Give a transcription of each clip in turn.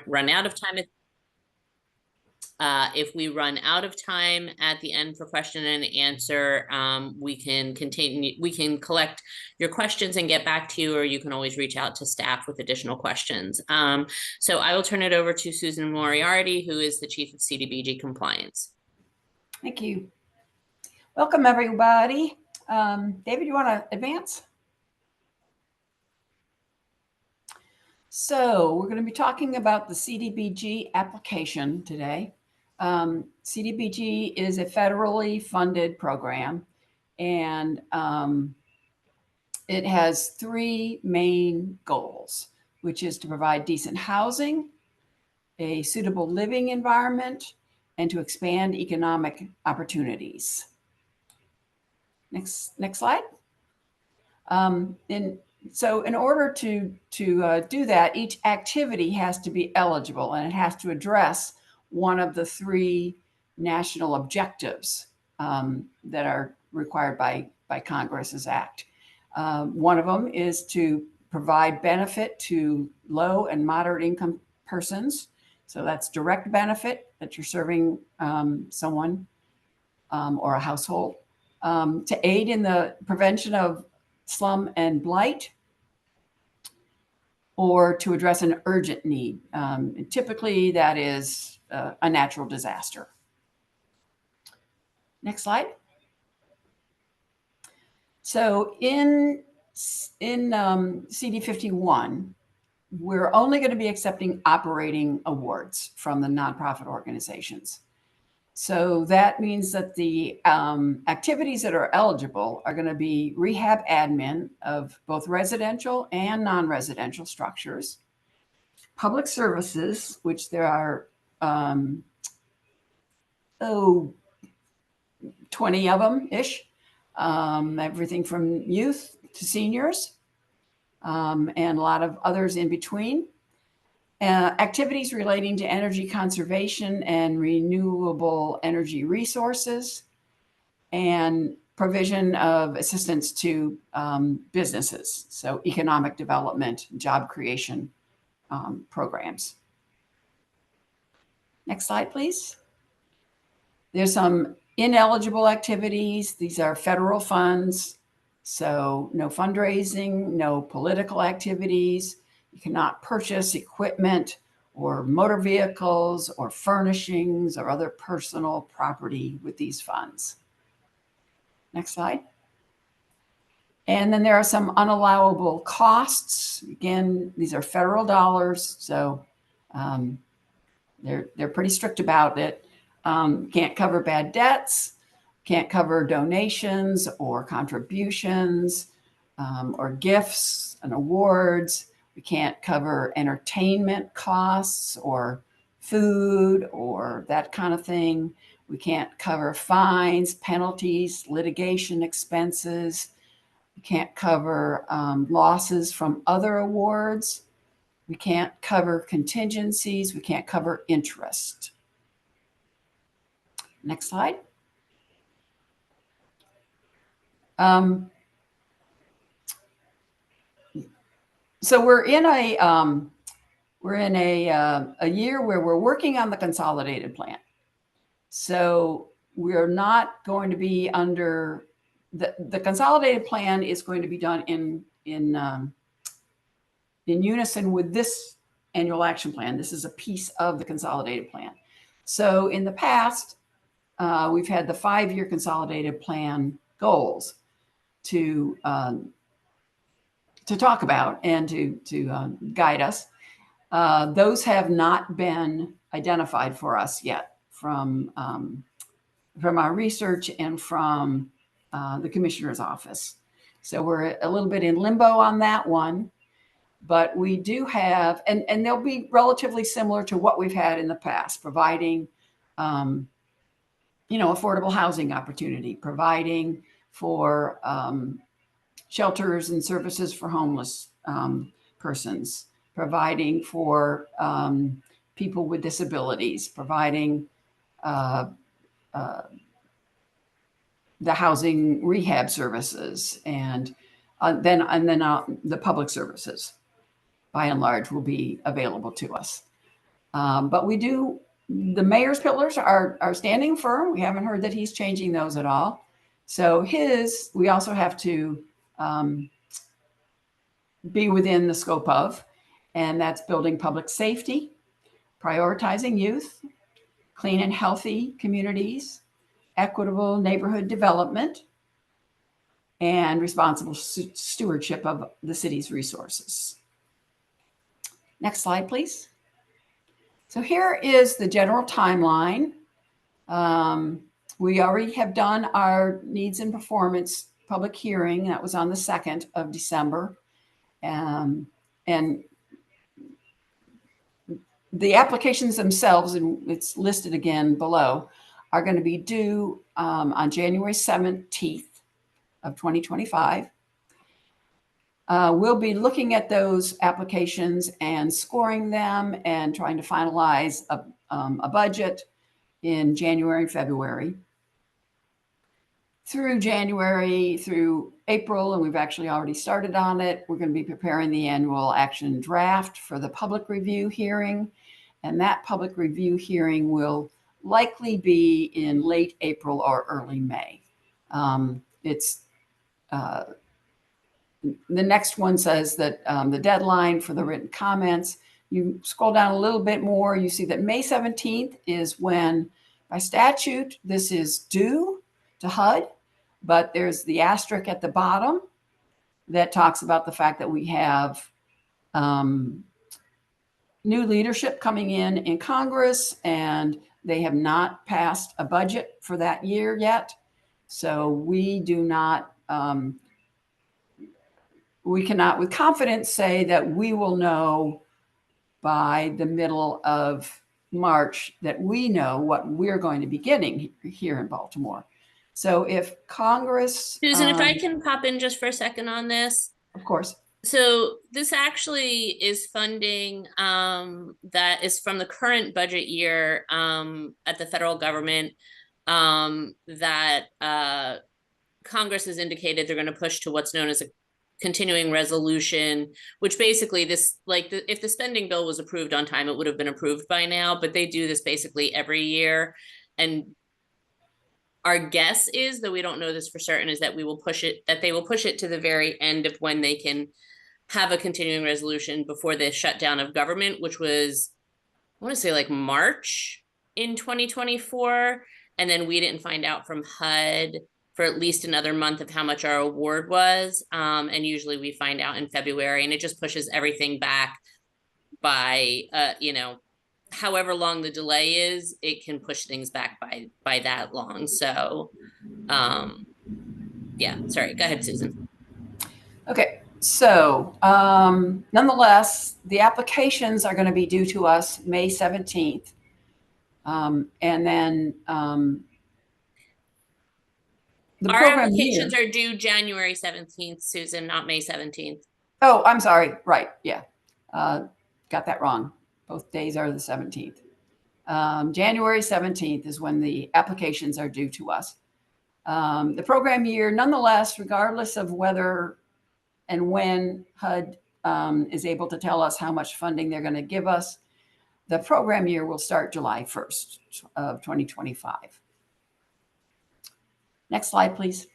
run out of time. If we run out of time at the end for question and answer, we can continue. We can collect your questions and get back to you, or you can always reach out to staff with additional questions. So I will turn it over to Susan Moriarty, who is the Chief of CDBG Compliance. Thank you. Welcome, everybody. David, you want to advance? So we're going to be talking about the CDBG application today. CDBG is a federally funded program, and it has three main goals, which is to provide decent housing, a suitable living environment, and to expand economic opportunities. Next slide. So in order to do that, each activity has to be eligible, and it has to address one of the three national objectives that are required by Congress's act. One of them is to provide benefit to low and moderate income persons. So that's direct benefit that you're serving someone or a household. To aid in the prevention of slum and blight, or to address an urgent need. Typically, that is a natural disaster. Next slide. So in CD51, we're only going to be accepting operating awards from the nonprofit organizations. So that means that the activities that are eligible are going to be rehab admin of both residential and non-residential structures, public services, which there are 20 of them-ish, everything from youth to seniors, and a lot of others in between. Activities relating to energy conservation and renewable energy resources, and provision of assistance to businesses, so economic development, job creation programs. Next slide, please. There's some ineligible activities. These are federal funds, so no fundraising, no political activities. You cannot purchase equipment or motor vehicles or furnishings or other personal property with these funds. Next slide. And then there are some unallowable costs. Again, these are federal dollars, so they're pretty strict about it. Can't cover bad debts, can't cover donations or contributions or gifts and awards. We can't cover entertainment costs or food or that kind of thing. We can't cover fines, penalties, litigation expenses. We can't cover losses from other awards. We can't cover contingencies. We can't cover interest. Next slide. So we're in a year where we're working on the consolidated plan. So we're not going to be under the consolidated plan is going to be done in unison with this annual action plan. This is a piece of the consolidated plan. So in the past, we've had the 5-year consolidated plan goals to talk about and to guide us. Those have not been identified for us yet from our research and from the commissioner's office. So we're a little bit in limbo on that one, but we do have, and they'll be relatively similar to what we've had in the past, providing, affordable housing opportunity, providing for shelters and services for homeless persons, providing for people with disabilities, providing the housing rehab services, and then the public services, by and large, will be available to us. But the mayor's pillars are standing firm. We haven't heard that he's changing those at all. So we also have to be within the scope of, and that's building public safety, prioritizing youth, clean and healthy communities, equitable neighborhood development, and responsible stewardship of the city's resources. Next slide, please. So here is the general timeline. We already have done our needs and performance public hearing. That was on the 2nd of December. And the applications themselves, and it's listed again below, are going to be due on January 17th of 2025. We'll be looking at those applications and scoring them and trying to finalize a budget in January and February. Through January, through April, and we've actually already started on it, we're going to be preparing the annual action draft for the public review hearing. And that public review hearing will likely be in late April or early May. The next one says that the deadline for the written comments, you scroll down a little bit more, you see that May 17th is when, by statute, this is due to HUD, but there's the asterisk at the bottom that talks about the fact that we have new leadership coming in Congress, and they have not passed a budget for that year yet. So we do not, we cannot with confidence say that we will know by the middle of March that we know what we're going to be getting here in Baltimore. So if Congress— Susan, if I can pop in just for a second on this. Of course. So this actually is funding that is from the current budget year at the federal government that Congress has indicated they're going to push to what's known as a continuing resolution, which basically if the spending bill was approved on time, it would have been approved by now, but they do this basically every year. And our guess is, though we don't know this for certain, is that they will push it to the very end of when they can have a continuing resolution before the shutdown of government, which was, I want to say, like March in 2024. And then we didn't find out from HUD for at least another month of how much our award was. And usually we find out in February, and it just pushes everything back by, however long the delay is, it can push things back by that long. So, yeah, sorry, go ahead, Susan. Okay, so nonetheless, the applications are going to be due to us May 17th. And then our applications are due January 17th, Susan, not May 17th. Oh, I'm sorry. Right. Yeah. Got that wrong. Both days are the 17th. January 17th is when the applications are due to us. The program year, nonetheless, regardless of whether and when HUD is able to tell us how much funding they're going to give us, the program year will start July 1st of 2025. Next slide, please.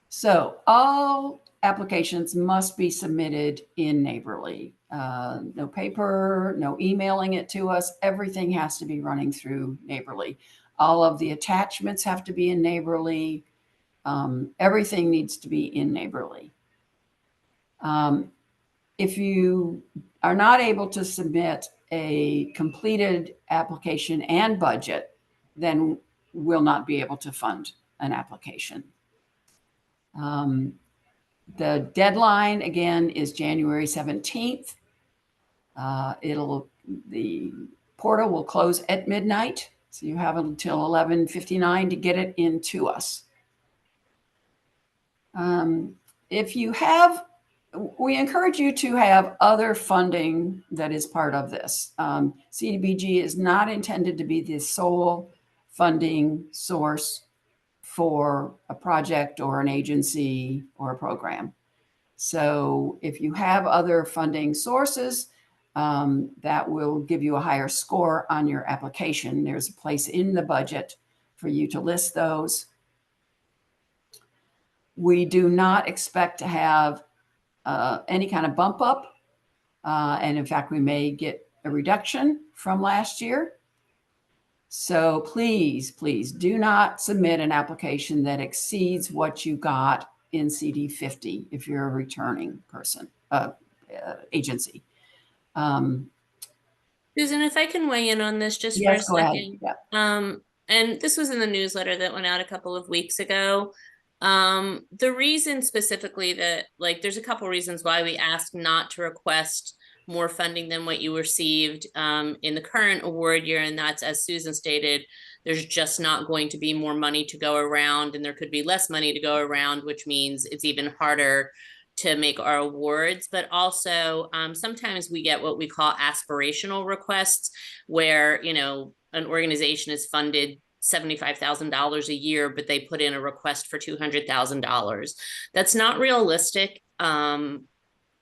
So all applications must be submitted in Neighborly. No paper, no emailing it to us. Everything has to be running through Neighborly. All of the attachments have to be in Neighborly. Everything needs to be in Neighborly. If you are not able to submit a completed application and budget, then we'll not be able to fund an application. The deadline, again, is January 17th. The portal will close at midnight, so you have until 11:59 to get it into us. We encourage you to have other funding that is part of this. CDBG is not intended to be the sole funding source for a project or an agency or a program. So if you have other funding sources, that will give you a higher score on your application. There's a place in the budget for you to list those. We do not expect to have any kind of bump up. And in fact, we may get a reduction from last year. So please, please do not submit an application that exceeds what you got in CD 50 if you're a returning person, agency. Susan, if I can weigh in on this just for a Yes, go ahead. second. Yeah. And this was in the newsletter that went out a couple of weeks ago. The reason specifically that, like, there's a couple reasons why we asked not to request more funding than what you received in the current award year, and that's, as Susan stated, there's just not going to be more money to go around, and there could be less money to go around, which means it's even harder to make our awards. But also sometimes we get what we call aspirational requests, where, you know, an organization is funded $75,000 a year, but they put in a request for $200,000. That's not realistic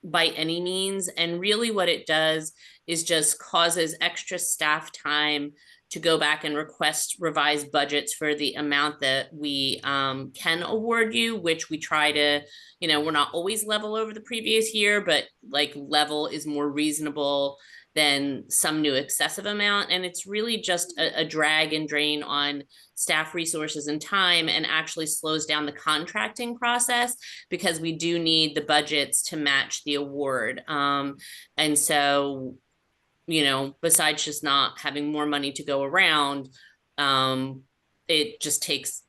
by any means. And really what it does is just causes extra staff time to go back and request revised budgets for the amount that we can award you, which we try to, you know, we're not always level over the previous year, but like level is more reasonable than some new excessive amount. And it's really just a drag and drain on staff resources and time, and actually slows down the contracting process because we do need the budgets to match the award. And so, you know, besides just not having more money to go around, it just takes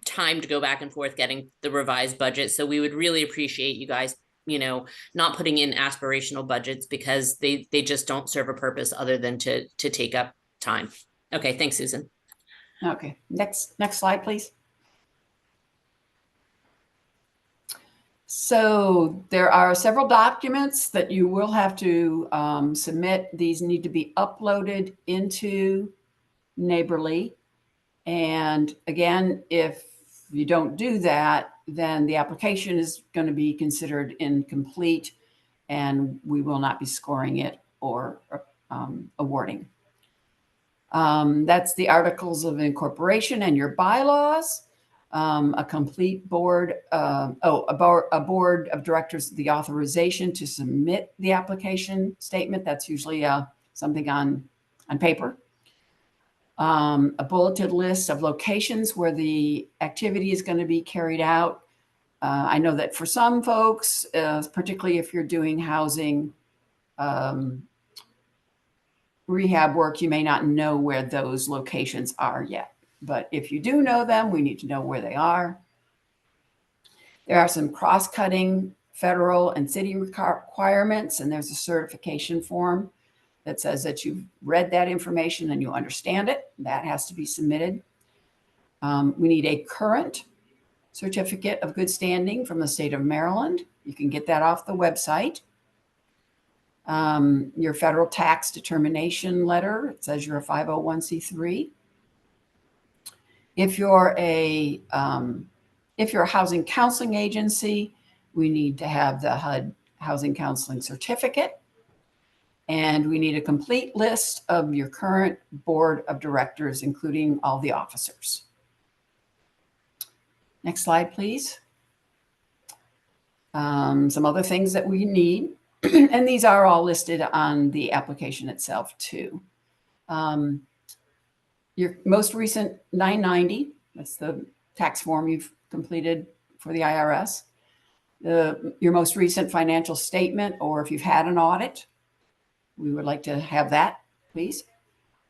time to go back and forth getting the revised budget. So we would really appreciate you guys, you know, not putting in aspirational budgets, because they just don't serve a purpose other than to take up time. Okay, thanks, Susan. Okay, next slide, please. So there are several documents that you will have to submit. These need to be uploaded into Neighborly. And again, if you don't do that, then the application is going to be considered incomplete, and we will not be scoring it or awarding. That's the articles of incorporation and your bylaws. A complete board, a board of directors, the authorization to submit the application statement. That's usually something on paper. A bulleted list of locations where the activity is going to be carried out. I know that for some folks, particularly if you're doing housing rehab work, you may not know where those locations are yet. But if you do know them, we need to know where they are. There are some cross-cutting federal and city requirements, and there's a certification form that says that you've read that information and you understand it. That has to be submitted. We need a current certificate of good standing from the state of Maryland. You can get that off the website. Your federal tax determination letter. It says you're a 501c3. If you're a housing counseling agency, we need to have the HUD housing counseling certificate. And we need a complete list of your current board of directors, including all the officers. Next slide, please. Some other things that we need, and these are all listed on the application itself too. Your most recent 990, that's the tax form you've completed for the IRS. Your most recent financial statement, or if you've had an audit, we would like to have that, please.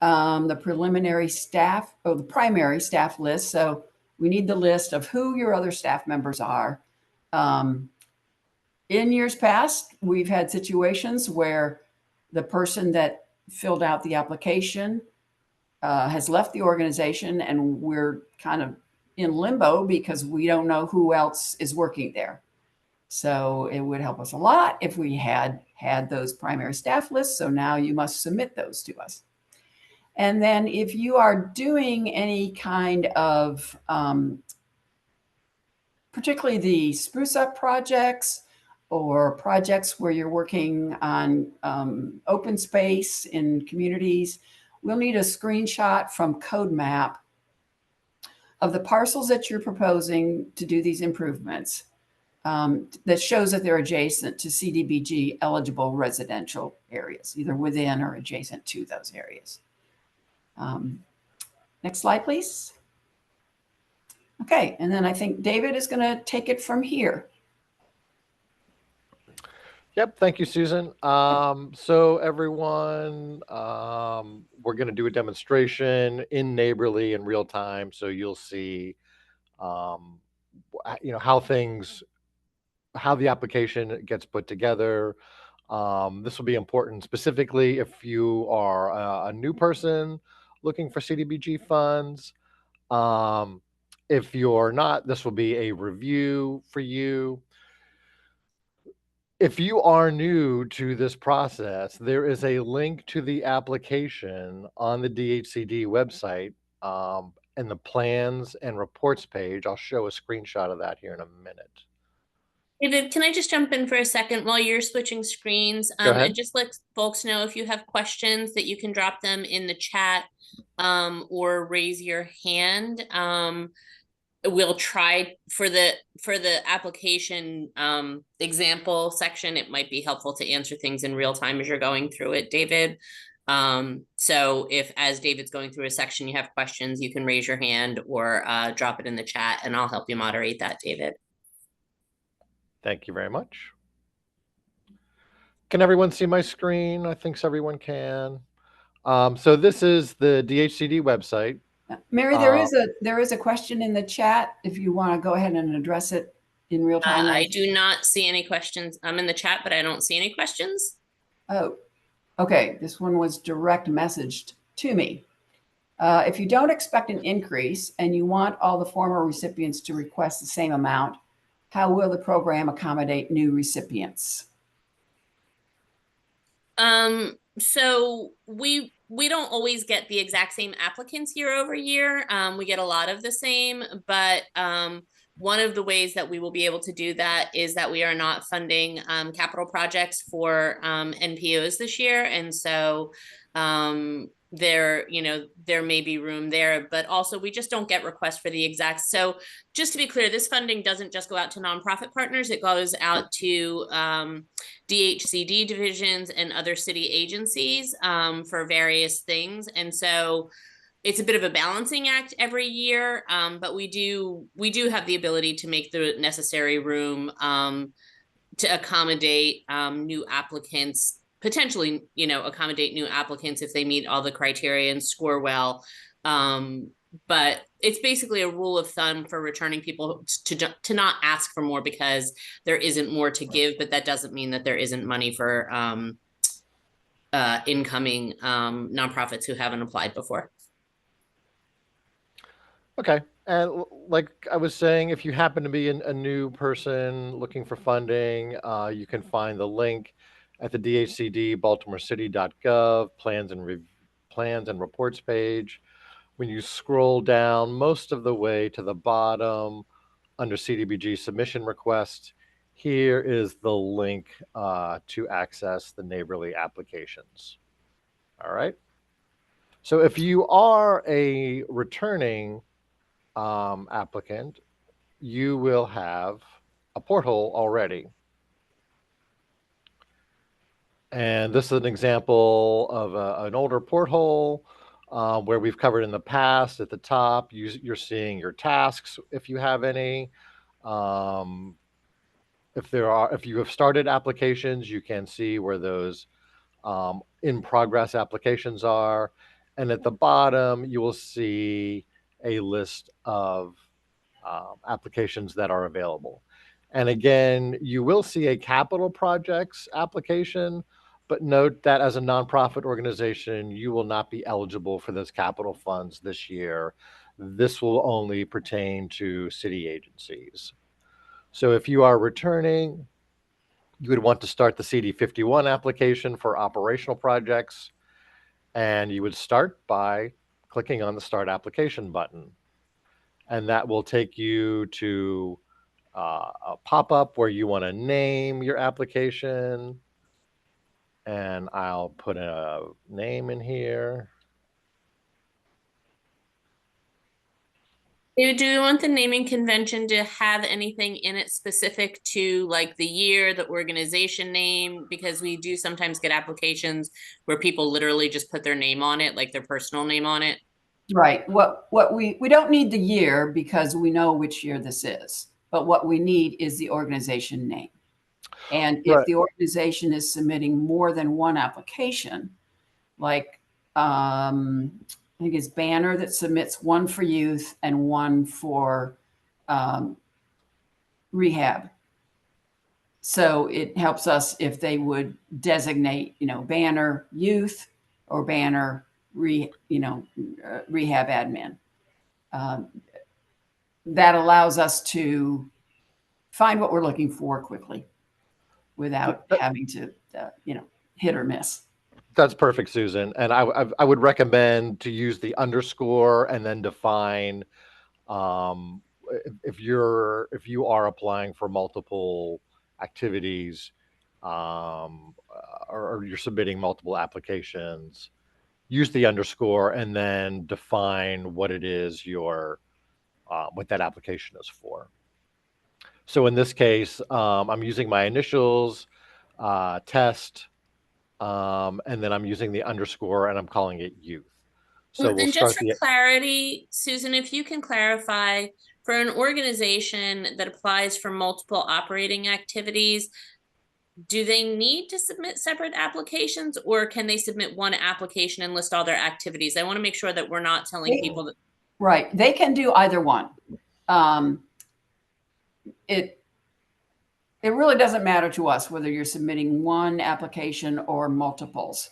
The preliminary staff, or the primary staff list. So we need the list of who your other staff members are. In years past, we've had situations where the person that filled out the application has left the organization, and we're kind of in limbo because we don't know who else is working there. So it would help us a lot if we had those primary staff lists. So now you must submit those to us. And then if you are doing any kind of, particularly the spruce up projects or projects where you're working on open space in communities, we'll need a screenshot from CodeMap of the parcels that you're proposing to do these improvements, that shows that they're adjacent to CDBG eligible residential areas, either within or adjacent to those areas. Next slide, please. Okay, and then I think David is going to take it from here. Yep, thank you, Susan. So everyone, we're going to do a demonstration in Neighborly in real time, so you'll see, how the application gets put together. This will be important specifically if you are a new person looking for CDBG funds. If you're not, this will be a review for you. If you are new to this process, there is a link to the application on the DHCD website, and the plans and reports page. I'll show a screenshot of that here in a minute. David, can I just jump in for a second while you're switching screens? Go ahead. And just let folks know if you have questions that you can drop them in the chat, or raise your hand. We'll try for the application example section. It might be helpful to answer things in real time as you're going through it, David. So if, as David's going through a section, you have questions, you can raise your hand or drop it in the chat, and I'll help you moderate that, David. Thank you very much. Can everyone see my screen? I think everyone can. So this is the DHCD website. Mary, there is a question in the chat if you want to go ahead and address it in real time. I do not see any questions. I'm in the chat, but I don't see any questions. Oh, okay. This one was direct messaged to me. If you don't expect an increase and you want all the former recipients to request the same amount, how will the program accommodate new recipients? So we don't always get the exact same applicants year over year. We get a lot of the same, but one of the ways that we will be able to do that is that we are not funding capital projects for NPOs this year. And so there may be room there, but also we just don't get requests for the exact. So just to be clear, this funding doesn't just go out to nonprofit partners. It goes out to DHCD divisions and other city agencies for various things. And so it's a bit of a balancing act every year, but we do have the ability to make the necessary room to accommodate new applicants, potentially, accommodate new applicants if they meet all the criteria and score well. But it's basically a rule of thumb for returning people to not ask for more because there isn't more to give, but that doesn't mean that there isn't money for incoming nonprofits who haven't applied before. Okay. And like I was saying, if you happen to be a new person looking for funding, you can find the link at the DHCD baltimorecity.gov plans and reports page. When you scroll down most of the way to the bottom under CDBG submission request, here is the link to access the Neighborly applications. All right. So if you are a returning applicant, you will have a porthole already. And this is an example of an older porthole where we've covered in the past. At the top, you're seeing your tasks if you have any. If you have started applications, you can see where those in progress applications are. And at the bottom, you will see a list of applications that are available. And again, you will see a capital projects application, but note that as a nonprofit organization, you will not be eligible for those capital funds this year. This will only pertain to city agencies. So if you are returning, you would want to start the CD51 application for operational projects, and you would start by clicking on the Start Application button. And that will take you to a pop-up where you want to name your application. And I'll put a name in here. Do you want the naming convention to have anything in it specific to like the year, the organization name? Because we do sometimes get applications where people literally just put their name on it, like their personal name on it. Right. What we don't need the year because we know which year this is, but what we need is the organization name. And if Right. the organization is submitting more than one application, like I think it's Banner that submits one for youth and one for rehab. So it helps us if they would designate, Banner youth or Banner rehab admin. That allows us to find what we're looking for quickly without having to, hit or miss. That's perfect, Susan. And I would recommend to use the underscore and then define if you are applying for multiple activities or you're submitting multiple applications, use the underscore and then define what it is what that application is for. So in this case, I'm using my initials, test, and then I'm using the underscore and I'm calling it youth. So we'll And start just for clarity, Susan, if you can clarify for an organization that applies for multiple operating activities, do they need to submit separate applications or can they submit one application and list all their activities? I want to make sure that we're not telling people that. Right. They can do either one. It really doesn't matter to us whether you're submitting one application or multiples.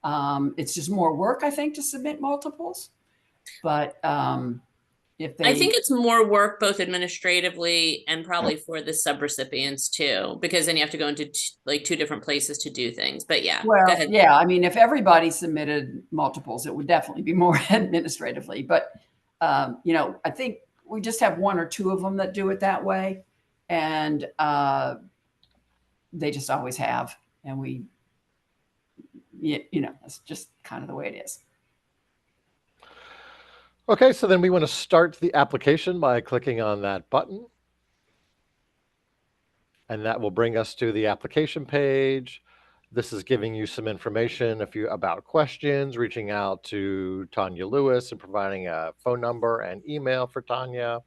It's just more work, I think, to submit multiples. But if they, I think it's more work both administratively and probably for the subrecipients too, because then you have to go into like two different places to do things. But yeah, well, go ahead. yeah, I mean, if everybody submitted multiples, it would definitely be more administratively. But I think we just have one or two of them that do it that way, and they just always have, and that's just kind of the way it is. Okay, so then we want to start the application by clicking on that button. And that will bring us to the application page. This is giving you some information about questions, reaching out to Tanya Lewis and providing a phone number and email for Tanya.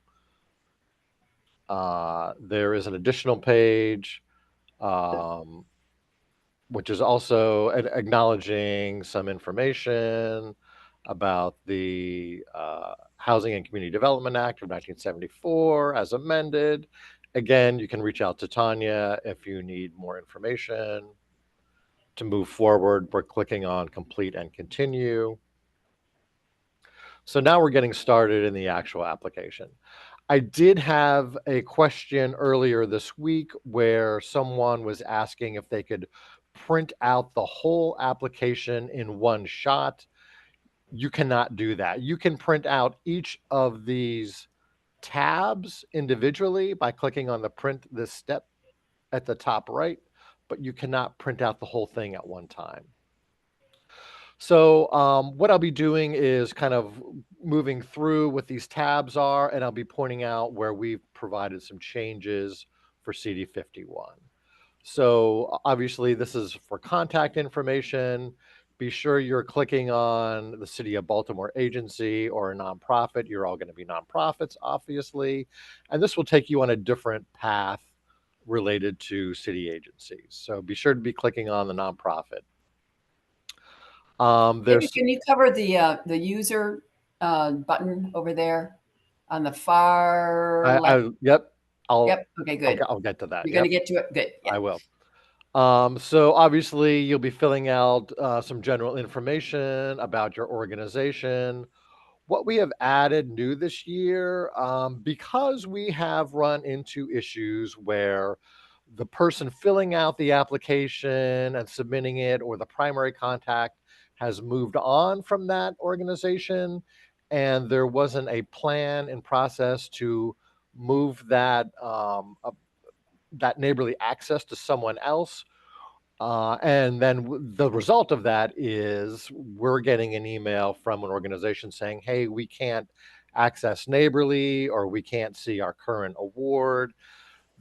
There is an additional page, which is also acknowledging some information about the Housing and Community Development Act of 1974 as amended. Again, you can reach out to Tanya if you need more information. To move forward, we're clicking on complete and continue. So now we're getting started in the actual application. I did have a question earlier this week where someone was asking if they could print out the whole application in one shot. You cannot do that. You can print out each of these tabs individually by clicking on the print this step at the top right, but you cannot print out the whole thing at one time. So what I'll be doing is kind of moving through what these tabs are, and I'll be pointing out where we've provided some changes for CD51. So obviously this is for contact information. Be sure you're clicking on the City of Baltimore agency or a nonprofit. You're all going to be nonprofits, obviously. And this will take you on a different path related to city agencies. So be sure to be clicking on the nonprofit. Can you cover the user button over there on the far left? Yep. Yep. Okay, good. I'll get to that. You're going to get to it. Good. Yeah. I will. So obviously you'll be filling out some general information about your organization. What we have added new this year, because we have run into issues where the person filling out the application and submitting it or the primary contact has moved on from that organization, and there wasn't a plan in process to move that neighborly access to someone else. And then the result of that is we're getting an email from an organization saying, hey, we can't access neighborly, or we can't see our current award.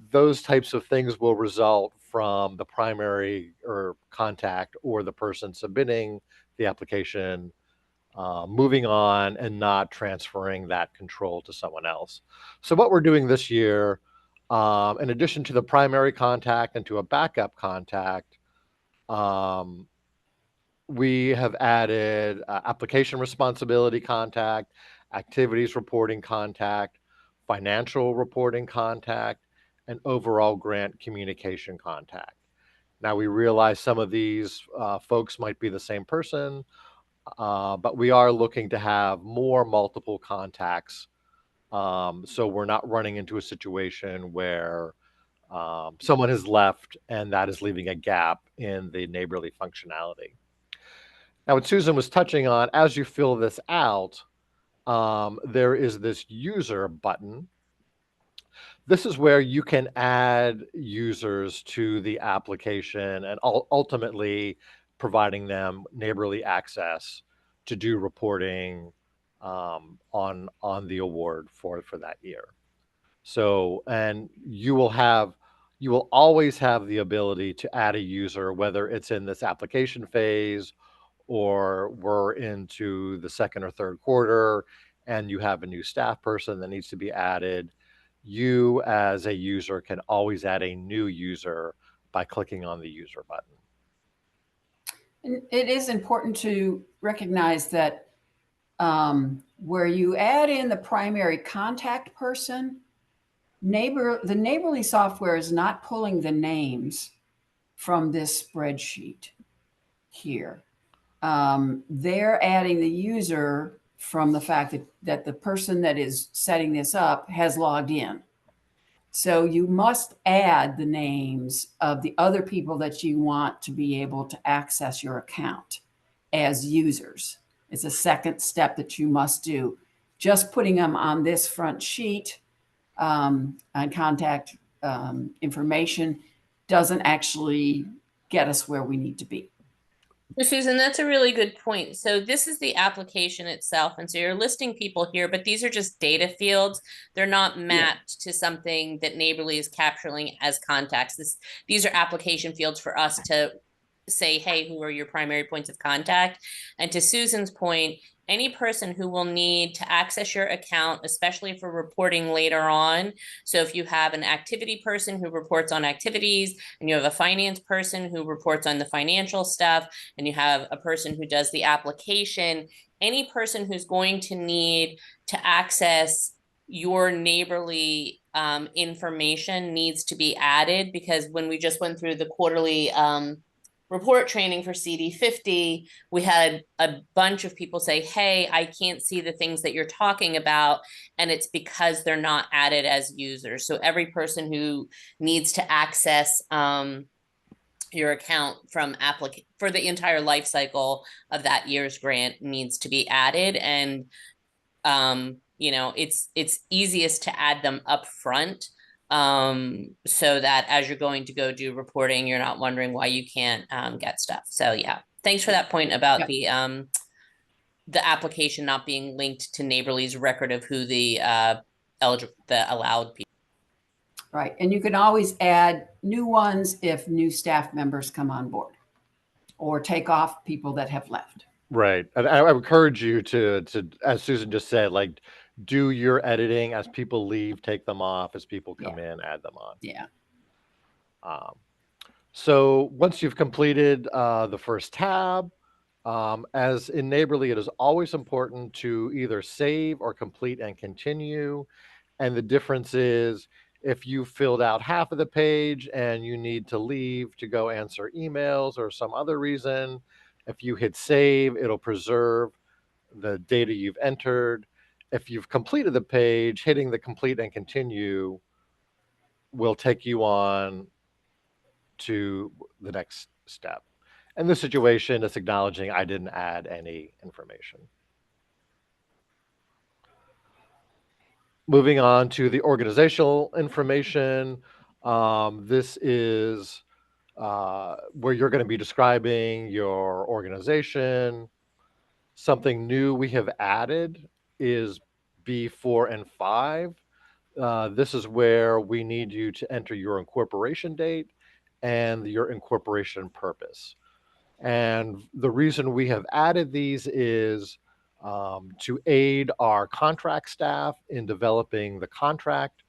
Those types of things will result from the primary or contact or the person submitting the application moving on and not transferring that control to someone else. So what we're doing this year, in addition to the primary contact and to a backup contact, um, we have added application responsibility contact, activities reporting contact, financial reporting contact, and overall grant communication contact. Now, we realize some of these folks might be the same person, but we are looking to have more multiple contacts, so we're not running into a situation where someone has left and that is leaving a gap in the neighborly functionality. Now, what Susan was touching on, as you fill this out, there is this user button. This is where you can add users to the application and ultimately providing them neighborly access to do reporting on the award for that year. So, and you will always have the ability to add a user, whether it's in this application phase or we're into the second or third quarter and you have a new staff person that needs to be added. You as a user can always add a new user by clicking on the user button. And it is important to recognize that where you add in the primary contact person, the Neighborly software is not pulling the names from this spreadsheet here. They're adding the user from the fact that the person that is setting this up has logged in. So you must add the names of the other people that you want to be able to access your account as users. It's a second step that you must do. Just putting them on this front sheet on contact information doesn't actually get us where we need to be. So Susan, that's a really good point. So this is the application itself. And so you're listing people here, but these are just data fields. They're not mapped to something that Neighborly is capturing as contacts. These are application fields for us to say, hey, who are your primary points of contact? And to Susan's point, any person who will need to access your account, especially for reporting later on. So if you have an activity person who reports on activities, and you have a finance person who reports on the financial stuff, and you have a person who does the application, any person who's going to need to access your Neighborly information needs to be added, because when we just went through the quarterly report training for CD50, we had a bunch of people say, hey, I can't see the things that you're talking about. And it's because they're not added as users. So every person who needs to access your account from for the entire life cycle of that year's grant needs to be added. And, you know, it's easiest to add them up front, so that as you're going to go do reporting, you're not wondering why you can't get stuff. So yeah, thanks for that point about the application not being linked to Neighborly's record of who the allowed people. Right, and you can always add new ones if new staff members come on board or take off people that have left. Right, and I encourage you to, as Susan just said, like, do your editing as people leave, take them off, as people come in, add them on. Yeah. So once you've completed the first tab, as in Neighborly, it is always important to either save or complete and continue. And the difference is if you filled out half of the page and you need to leave to go answer emails or some other reason, if you hit save, it'll preserve the data you've entered. If you've completed the page, hitting the complete and continue will take you on to the next step. In this situation, it's acknowledging I didn't add any information. Moving on to the organizational information. This is where you're going to be describing your organization. Something new we have added is B4 and 5. This is where we need you to enter your incorporation date and your incorporation purpose. And the reason we have added these is to aid our contract staff in developing the contract,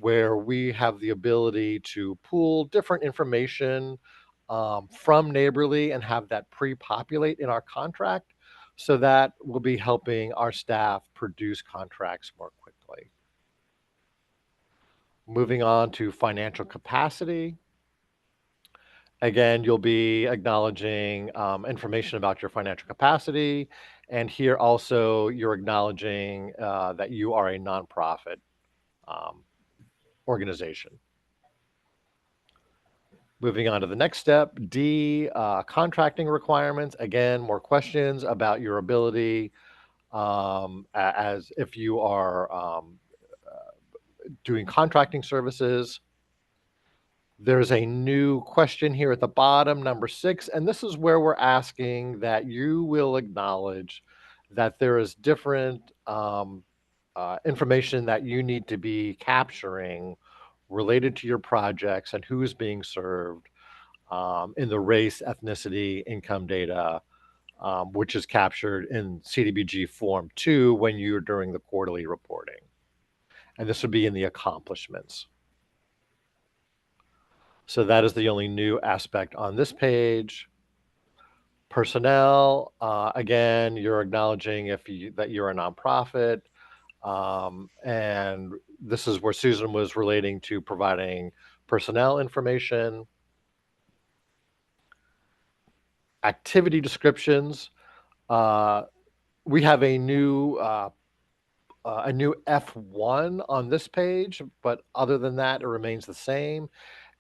where we have the ability to pool different information from Neighborly and have that pre-populate in our contract. So that will be helping our staff produce contracts more quickly. Moving on to financial capacity. Again, you'll be acknowledging information about your financial capacity. And here also, you're acknowledging that you are a nonprofit organization. Moving on to the next step, D, contracting requirements. Again, more questions about your ability as if you are doing contracting services. There's a new question here at the bottom, number 6, and this is where we're asking that you will acknowledge that there is different information that you need to be capturing related to your projects and who's being served in the race, ethnicity, income data, which is captured in CDBG Form 2 when you're doing the quarterly reporting. And this would be in the accomplishments. So that is the only new aspect on this page. Personnel, again, you're acknowledging that you're a nonprofit. And this is where Susan was relating to providing personnel information. Activity descriptions. We have a new F1 on this page, but other than that, it remains the same.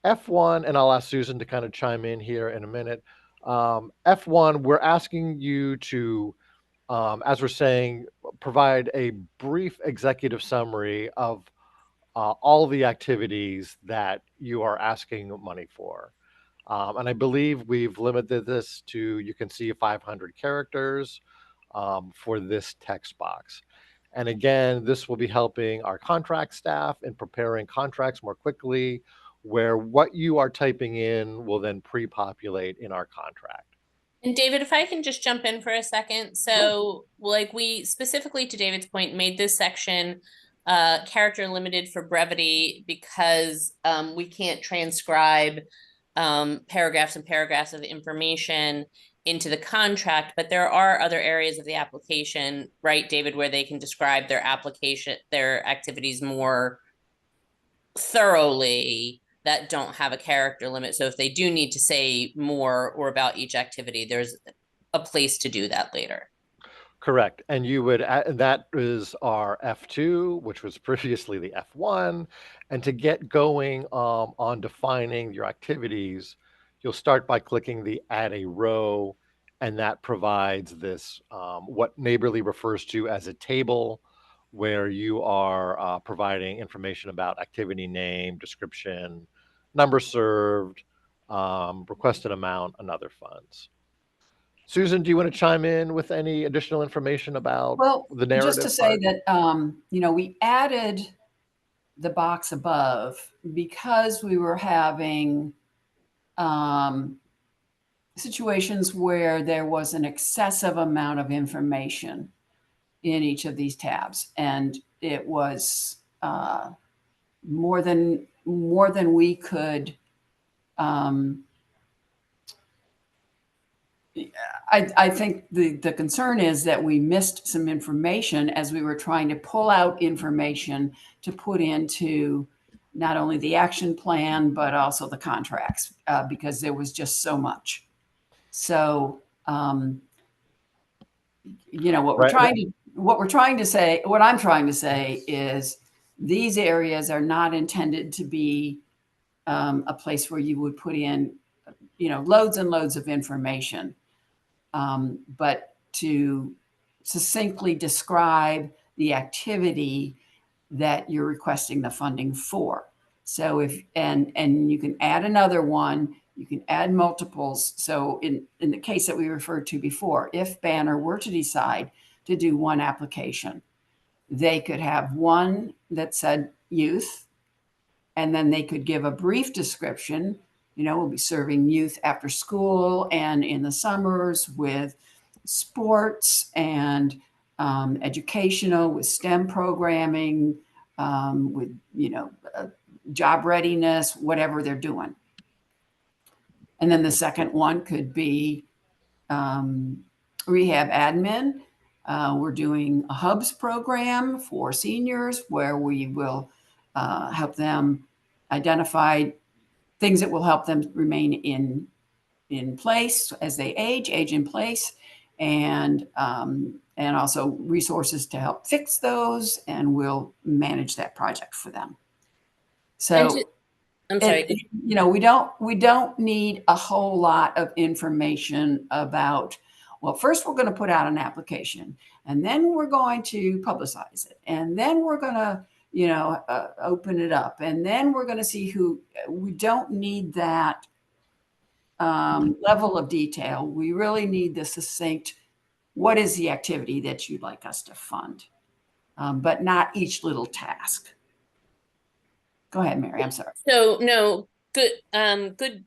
F1, and I'll ask Susan to kind of chime in here in a minute. F1, we're asking you to, as we're saying, provide a brief executive summary of all the activities that you are asking money for. And I believe we've limited this to, you can see 500 characters for this text box. And again, this will be helping our contract staff in preparing contracts more quickly, where what you are typing in will then pre-populate in our contract. And David, if I can just jump in for a second. So like we specifically, to David's point, made this section character limited for brevity because we can't transcribe paragraphs and paragraphs of information into the contract, but there are other areas of the application, right, David, where they can describe their application, their activities more thoroughly that don't have a character limit. So if they do need to say more or about each activity, there's a place to do that later. Correct. And you would, that is our F2, which was previously the F1. And to get going on defining your activities, you'll start by clicking the add a row, and that provides this, what Neighborly refers to as a table, where you are providing information about activity name, description, number served, requested amount, and other funds. Susan, do you want to chime in with any additional information about the narrative? Just to say that, we added the box above because we were having situations where there was an excessive amount of information in each of these tabs, and it was more than we could. I think the concern is that we missed some information as we were trying to pull out information to put into not only the action plan, but also the contracts, because there was just so much. So, what I'm trying to say is these areas are not intended to be a place where you would put in, loads and loads of information. But to succinctly describe the activity that you're requesting the funding for. So and you can add another one, you can add multiples. So in the case that we referred to before, if Banner were to decide to do one application, they could have one that said youth, and then they could give a brief description. We'll be serving youth after school and in the summers with sports and educational, with STEM programming, with, job readiness, whatever they're doing. And then the second one could be rehab admin. We're doing a HUBS program for seniors where we will help them identify things that will help them remain in place as they age in place, and also resources to help fix those, and we'll manage that project for them. So I'm sorry. we don't need a whole lot of information about, well, first we're going to put out an application, and then we're going to publicize it, and then we're going to open it up, and then we're going to see who. We don't need that level of detail. We really need the succinct, what is the activity that you'd like us to fund, but not each little task. Go ahead, Mary. I'm sorry. So no, good, good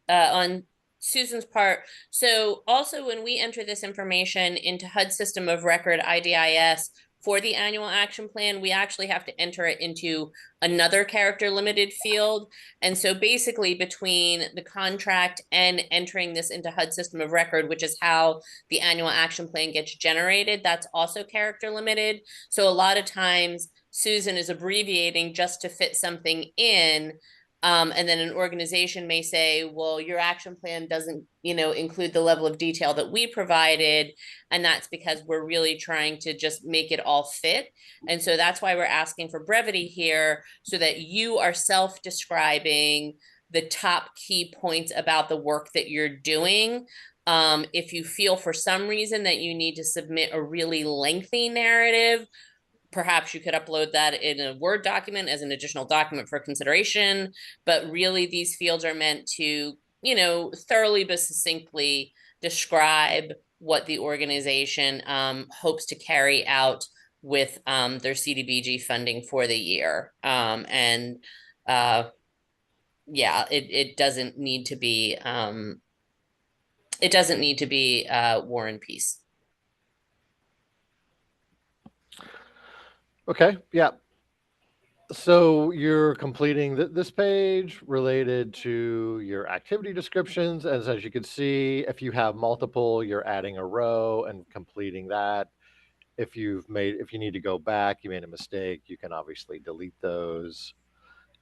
on Susan's part. So also when we enter this information into HUD system of record, IDIS, for the annual action plan, we actually have to enter it into another character limited field. And so basically between the contract and entering this into HUD system of record, which is how the annual action plan gets generated, that's also character limited. So a lot of times Susan is abbreviating just to fit something in. And then an organization may say, well, your action plan doesn't, include the level of detail that we provided. And that's because we're really trying to just make it all fit. And so that's why we're asking for brevity here, so that you are self-describing the top key points about the work that you're doing. If you feel for some reason that you need to submit a really lengthy narrative, perhaps you could upload that in a Word document as an additional document for consideration. But really, these fields are meant to, thoroughly but succinctly describe what the organization hopes to carry out with their CDBG funding for the year. It doesn't need to be War and Peace. Okay, yeah. So you're completing this page related to your activity descriptions. As you can see, if you have multiple, you're adding a row and completing that. If you need to go back, you made a mistake, you can obviously delete those.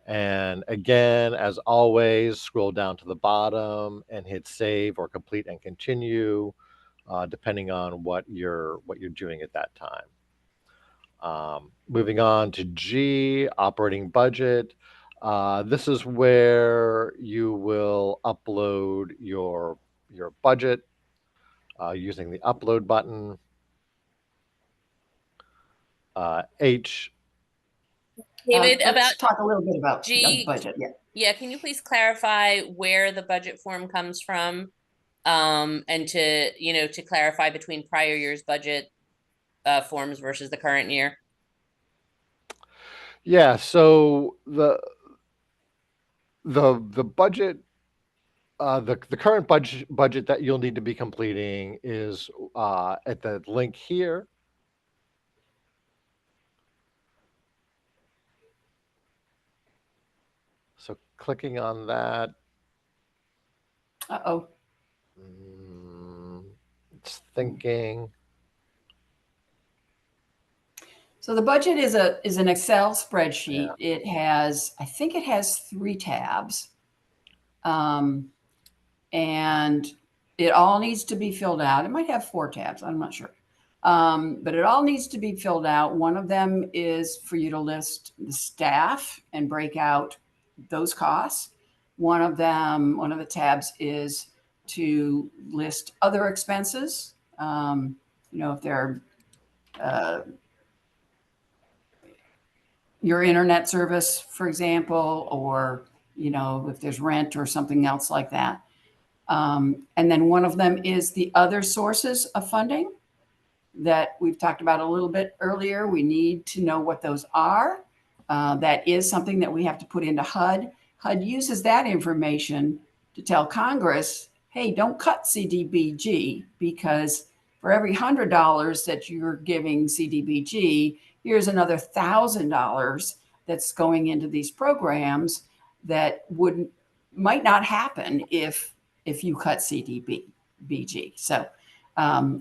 And again, as always, scroll down to the bottom and hit save or complete and continue, depending on what you're doing at that time. Moving on to G, operating budget. This is where you will upload your budget using the upload button. H. David, let's talk a little bit about G, the budget. Yeah, can you please clarify where the budget form comes from? And to clarify between prior year's budget forms versus the current year. Yeah, so the budget, the current budget that you'll need to be completing is at the link here. So clicking on that. Uh-oh. It's thinking. So the budget is an Excel spreadsheet. Yeah. I think it has 3 tabs. And it all needs to be filled out. It might have 4 tabs, I'm not sure. But it all needs to be filled out. One of them is for you to list the staff and break out those costs. One of the tabs is to list other expenses. If they're your internet service, for example, or, you know, if there's rent or something else like that. And then one of them is the other sources of funding that we've talked about a little bit earlier. We need to know what those are. That is something that we have to put into HUD. HUD uses that information to tell Congress, hey, don't cut CDBG, because for every $100 that you're giving CDBG, here's another $1,000 that's going into these programs that might not happen if you cut CDBG. So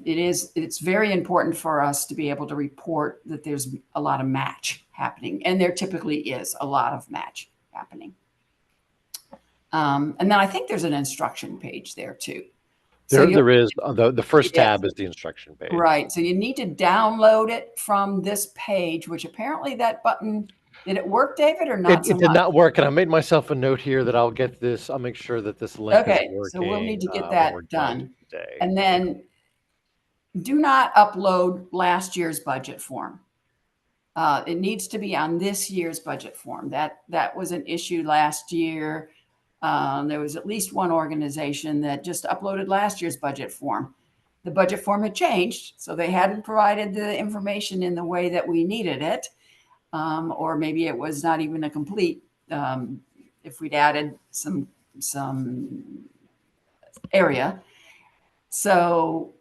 it's very important for us to be able to report that there's a lot of match happening, and there typically is a lot of match happening. And then I think there's an instruction page there too. There is the first tab is the instruction page. Right. So you need to download it from this page, which apparently that button, did it work, David, or not? It did not work. And I made myself a note here that I'll get this. I'll make sure that this link is working. So we'll need to get that done. Today. And then do not upload last year's budget form. It needs to be on this year's budget form. That was an issue last year. There was at least one organization that just uploaded last year's budget form. The budget form had changed, so they hadn't provided the information in the way that we needed it. Or maybe it was not even a complete, if we'd added some area. So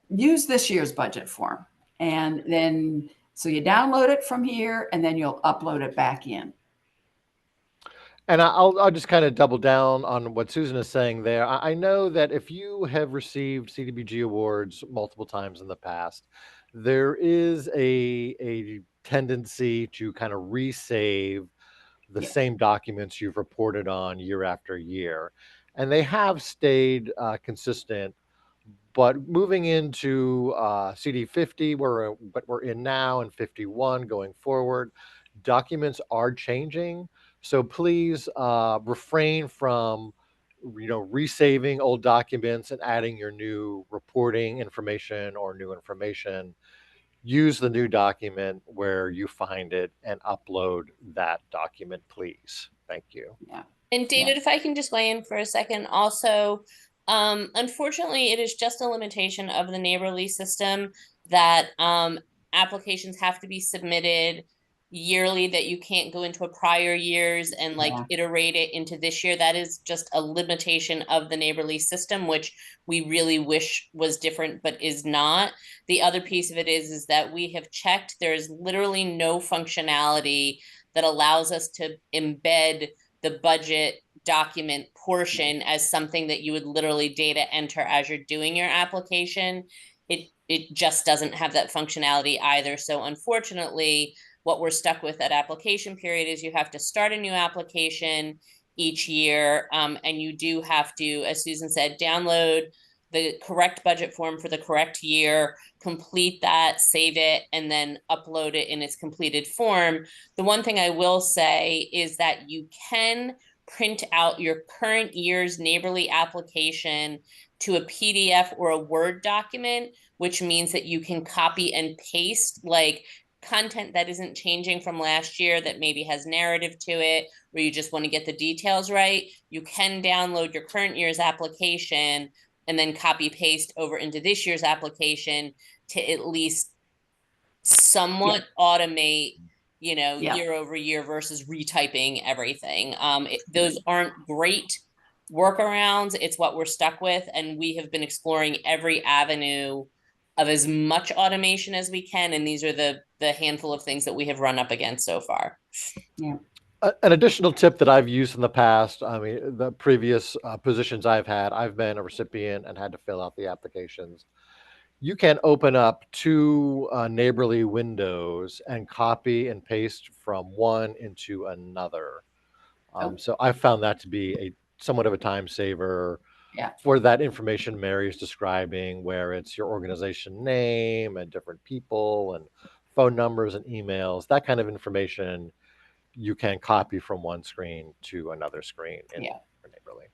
use this year's budget form. And then, so you download it from here, and then you'll upload it back in. And I'll just kind of double down on what Susan is saying there. I know that if you have received CDBG awards multiple times in the past, there is a tendency to kind of resave the same documents you've reported on year after year. And they have stayed consistent. But moving into CD50, what we're in now, and 51 going forward, documents are changing. So please refrain from, resaving old documents and adding your new reporting information or new information. Use the new document where you find it and upload that document, please. Thank you. Yeah. And David, if I can just weigh in for a second, also, unfortunately, it is just a limitation of the Neighborly system that applications have to be submitted yearly, that you can't go into a prior years and iterate it into this year. That is just a limitation of the Neighborly system, which we really wish was different, but is not. The other piece of it is that we have checked. There is literally no functionality that allows us to embed the budget document portion as something that you would literally data enter as you're doing your application. It just doesn't have that functionality either. So unfortunately, what we're stuck with at application period is you have to start a new application each year. And you do have to, as Susan said, download the correct budget form for the correct year, complete that, save it, and then upload it in its completed form. The one thing I will say is that you can print out your current year's Neighborly application to a PDF or a Word document, which means that you can copy and paste content that isn't changing from last year that maybe has narrative to it, where you just want to get the details right. You can download your current year's application and then copy paste over into this year's application to at least somewhat automate, year over year versus retyping everything. Those aren't great workarounds. It's what we're stuck with. And we have been exploring every avenue of as much automation as we can. And these are the handful of things that we have run up against so far. Yeah. An additional tip that I've used in the past, the previous positions I've had, I've been a recipient and had to fill out the applications. You can open up two Neighborly windows and copy and paste from one into another. So I found that to be somewhat of a time saver. Yeah. For that information Mary's describing, where it's your organization name and different people and phone numbers and emails, that kind of information you can copy from one screen to another screen in Neighborly.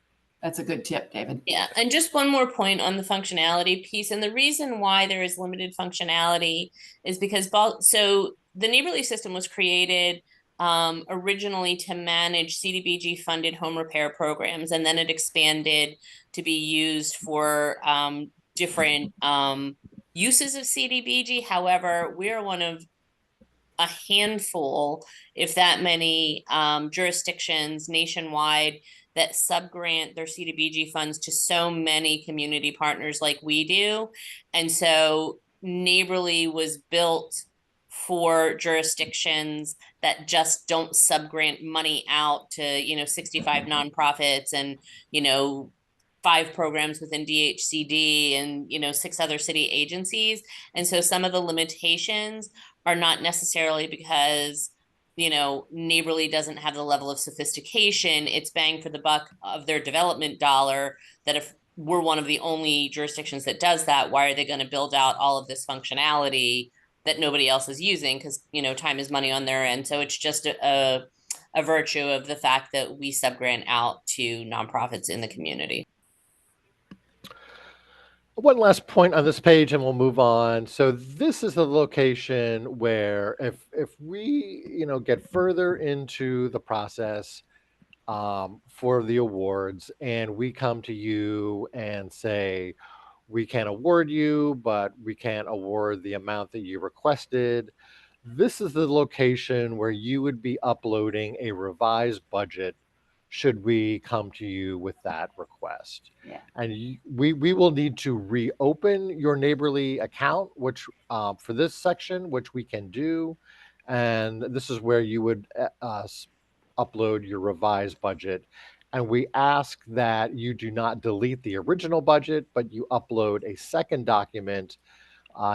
That's a good tip, David. Yeah, and just one more point on the functionality piece. And the reason why there is limited functionality is because the Neighborly system was created originally to manage CDBG funded home repair programs, and then it expanded to be used for different uses of CDBG. However, we are one of a handful, if that many, jurisdictions nationwide that subgrant their CDBG funds to so many community partners like we do. And so Neighborly was built for jurisdictions that just don't subgrant money out to, 65 nonprofits and, 5 programs within DHCD and, 6 other city agencies. And so some of the limitations are not necessarily because Neighborly doesn't have the level of sophistication. It's bang for the buck of their development dollar. That if we're one of the only jurisdictions that does that, why are they going to build out all of this functionality that nobody else is using? Because time is money on their end. So it's just a virtue of the fact that we subgrant out to nonprofits in the community. One last point on this page and we'll move on. So this is the location where if we, get further into the process for the awards and we come to you and say, we can award you, but we can't award the amount that you requested. This is the location where you would be uploading a revised budget should we come to you with that request. Yeah. And we will need to reopen your Neighborly account, which for this section, which we can do. And this is where you would upload your revised budget. And we ask that you do not delete the original budget, but you upload a second document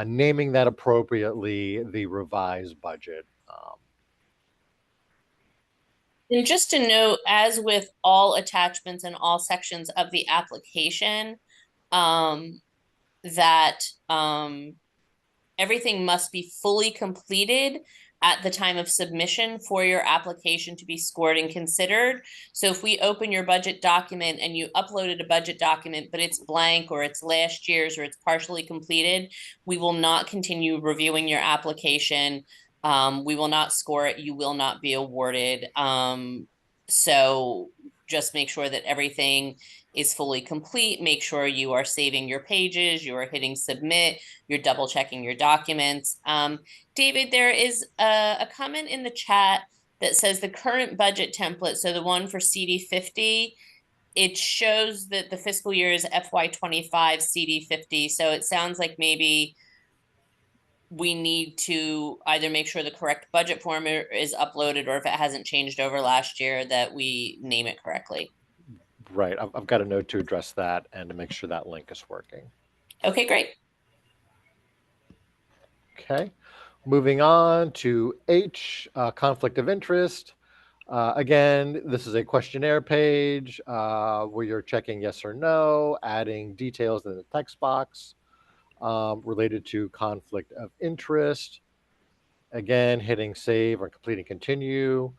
naming that appropriately the revised budget. And just to note, as with all attachments and all sections of the application, that everything must be fully completed at the time of submission for your application to be scored and considered. So if we open your budget document and you uploaded a budget document, but it's blank or it's last year's or it's partially completed, we will not continue reviewing your application. We will not score it. You will not be awarded. So just make sure that everything is fully complete. Make sure you are saving your pages, you are hitting submit, you're double checking your documents. David, there is a comment in the chat that says the current budget template, so the one for CD50, it shows that the fiscal year is FY25 CD50. So it sounds like maybe we need to either make sure the correct budget form is uploaded, or if it hasn't changed over last year, that we name it correctly. Right. I've got a note to address that and to make sure that link is working. Okay, great. Okay. Moving on to H, conflict of interest. Again, this is a questionnaire page where you're checking yes or no, adding details in the text box related to conflict of interest. Again, hitting save or complete and continue.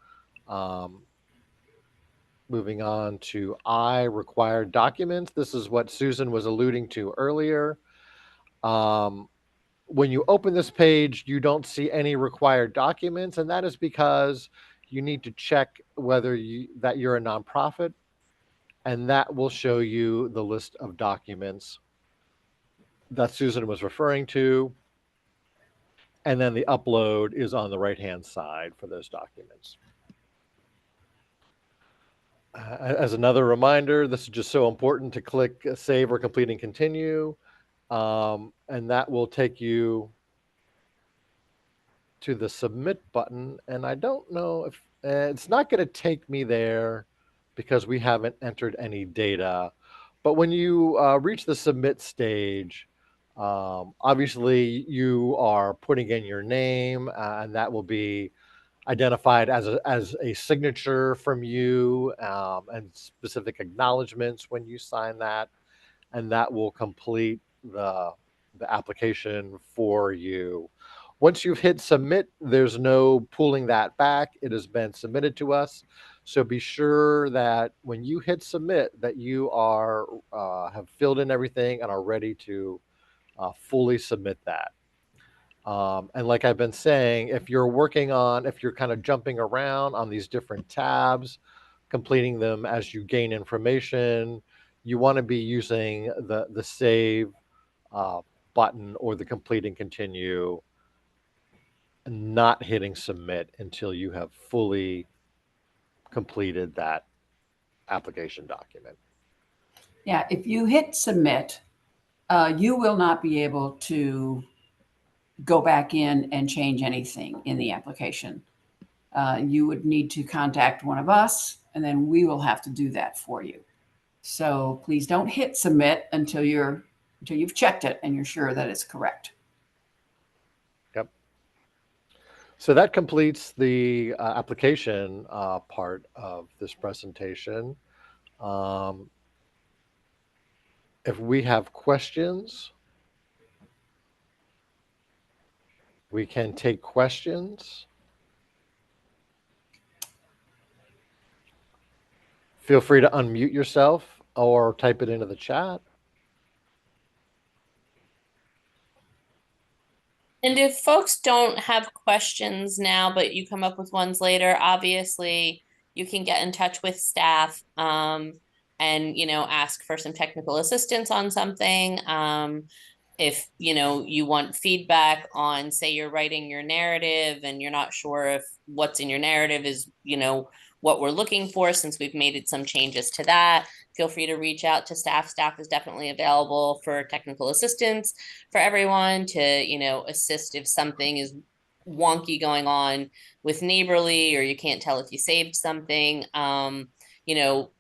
Moving on to I, required documents. This is what Susan was alluding to earlier. When you open this page, you don't see any required documents, and that is because you need to check whether that you're a nonprofit, and that will show you the list of documents that Susan was referring to. And then the upload is on the right-hand side for those documents. As another reminder, this is just so important to click save or complete and continue. And that will take you to the submit button. And I don't know if it's not going to take me there because we haven't entered any data. But when you reach the submit stage, obviously you are putting in your name and that will be identified as a signature from you and specific acknowledgments when you sign that, and that will complete the application for you. Once you've hit submit, there's no pulling that back. It has been submitted to us. So be sure that when you hit submit that you are have filled in everything and are ready to fully submit that. And like I've been saying, if you're kind of jumping around on these different tabs, completing them as you gain information, you want to be using the save button or the complete and continue, and not hitting submit until you have fully completed that application document. Yeah, if you hit submit, you will not be able to go back in and change anything in the application. You would need to contact one of us, and then we will have to do that for you. So please don't hit submit until you've checked it and you're sure that it's correct. Yep. So that completes the application part of this presentation. If we have questions, we can take questions. Feel free to unmute yourself or type it into the chat. And if folks don't have questions now, but you come up with ones later, obviously you can get in touch with staff and ask for some technical assistance on something. If you want feedback on, say, you're writing your narrative and you're not sure if what's in your narrative is what we're looking for, since we've made some changes to that, feel free to reach out to staff. Staff is definitely available for technical assistance for everyone to assist if something is wonky going on with Neighborly, or you can't tell if you saved something.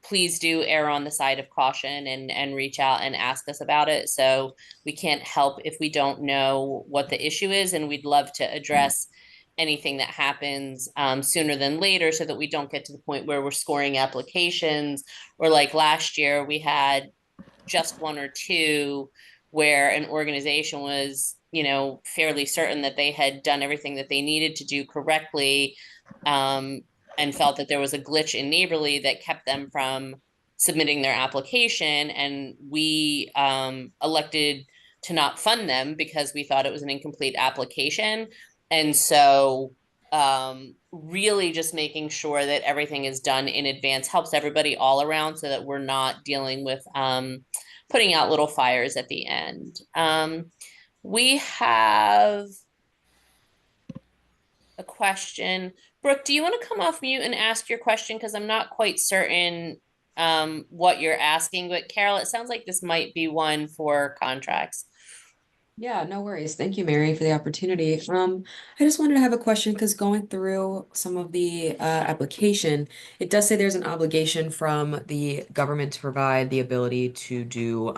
Please do err on the side of caution and reach out and ask us about it. So we can't help if we don't know what the issue is, and we'd love to address anything that happens sooner than later, so that we don't get to the point where we're scoring applications, or like last year we had just one or two where an organization was fairly certain that they had done everything that they needed to do correctly, and felt that there was a glitch in Neighborly that kept them from submitting their application, and we elected to not fund them because we thought it was an incomplete application. And so really just making sure that everything is done in advance helps everybody all around, so that we're not dealing with putting out little fires at the end. We have a question. Brooke, do you want to come off mute and ask your question? Because I'm not quite certain what you're asking, but Carol, it sounds like this might be one for contracts. Yeah, no worries. Thank you, Mary, for the opportunity. I just wanted to have a question, because going through some of the application, it does say there's an obligation from the government to provide the ability to do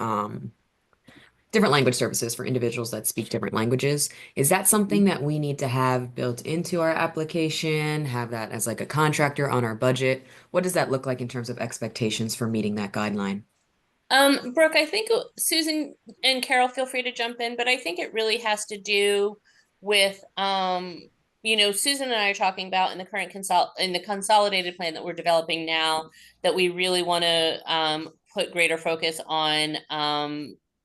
different language services for individuals that speak different languages. Is that something that we need to have built into our application, have that as like a contractor on our budget? What does that look like in terms of expectations for meeting that guideline? Brooke, I think Susan and Carol, feel free to jump in, but I think it really has to do with Susan and I are talking about in the current consolidated plan that we're developing now, that we really want to put greater focus on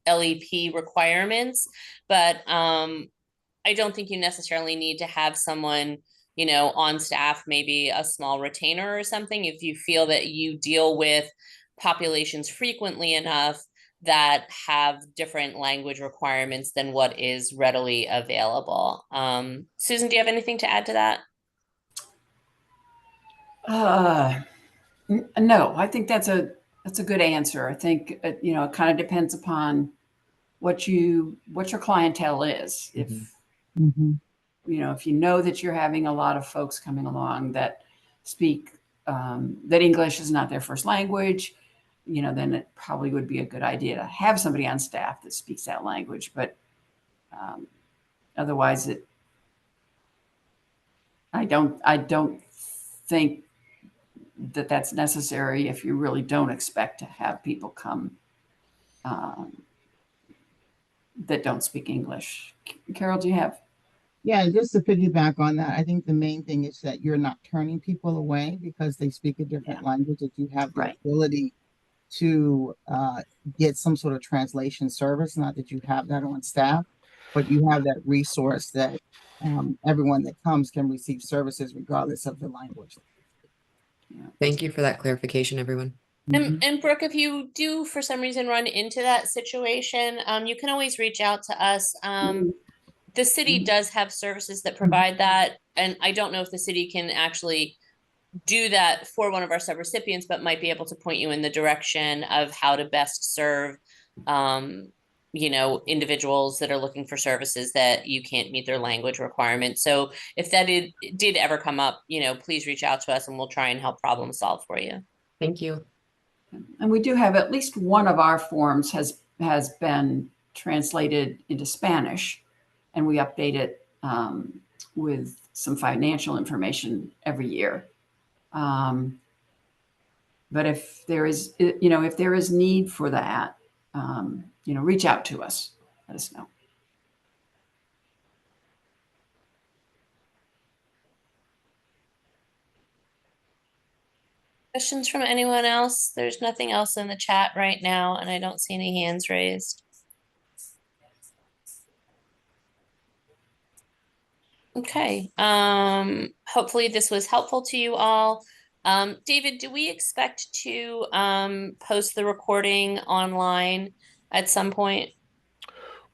LEP requirements, but I don't think you necessarily need to have someone on staff, maybe a small retainer or something, if you feel that you deal with populations frequently enough that have different language requirements than what is readily available. Susan, do you have anything to add to that? No, I think that's a good answer. I think it kind of depends upon what your clientele is. If if you know that you're having a lot of folks coming along that speak that English is not their first language, then it probably would be a good idea to have somebody on staff that speaks that language. But otherwise, I don't think that that's necessary if you really don't expect to have people come that don't speak English. Carol, do you have? Yeah, just to piggyback on that, I think the main thing is that you're not turning people away because they speak a different language, that you have the ability to get some sort of translation service, not that you have that on staff. but you have that resource that everyone that comes can receive services regardless of the language. Thank you for that clarification, everyone. And Brooke, if you do for some reason run into that situation, you can always reach out to us. The city does have services that provide that, and I don't know if the city can actually do that for one of our subrecipients, but might be able to point you in the direction of how to best serve, individuals that are looking for services that you can't meet their language requirements. So if that did ever come up, please reach out to us and we'll try and help problem solve for you. Thank you. And we do have at least one of our forms has been translated into Spanish, and we update it with some financial information every year. But if there is, if there is need for that, reach out to us. Let us know. Questions from anyone else? There's nothing else in the chat right now, and I don't see any hands raised. Okay, hopefully this was helpful to you all. David, do we expect to post the recording online at some point?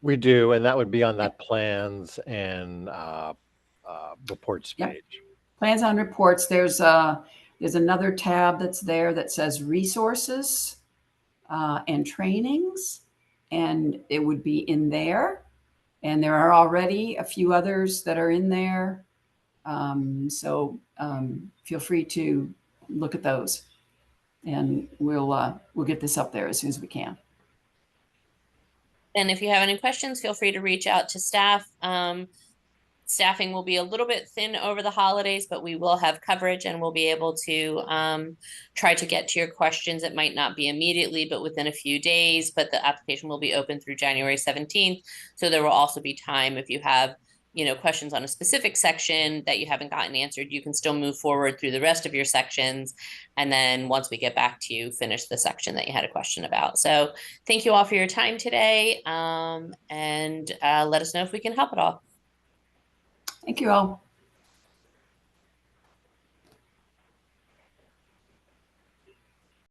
We do, and that would be on that plans and reports Yep. page. Plans on reports. There's another tab that's there that says resources and trainings, and it would be in there. And there are already a few others that are in there. So feel free to look at those, and we'll get this up there as soon as we can. And if you have any questions, feel free to reach out to staff. Staffing will be a little bit thin over the holidays, but we will have coverage and we'll be able to try to get to your questions. It might not be immediately, but within a few days, but the application will be open through January 17th. So there will also be time if you have, questions on a specific section that you haven't gotten answered, you can still move forward through the rest of your sections. And then once we get back to you, finish the section that you had a question about. So thank you all for your time today. And let us know if we can help at all. Thank you all.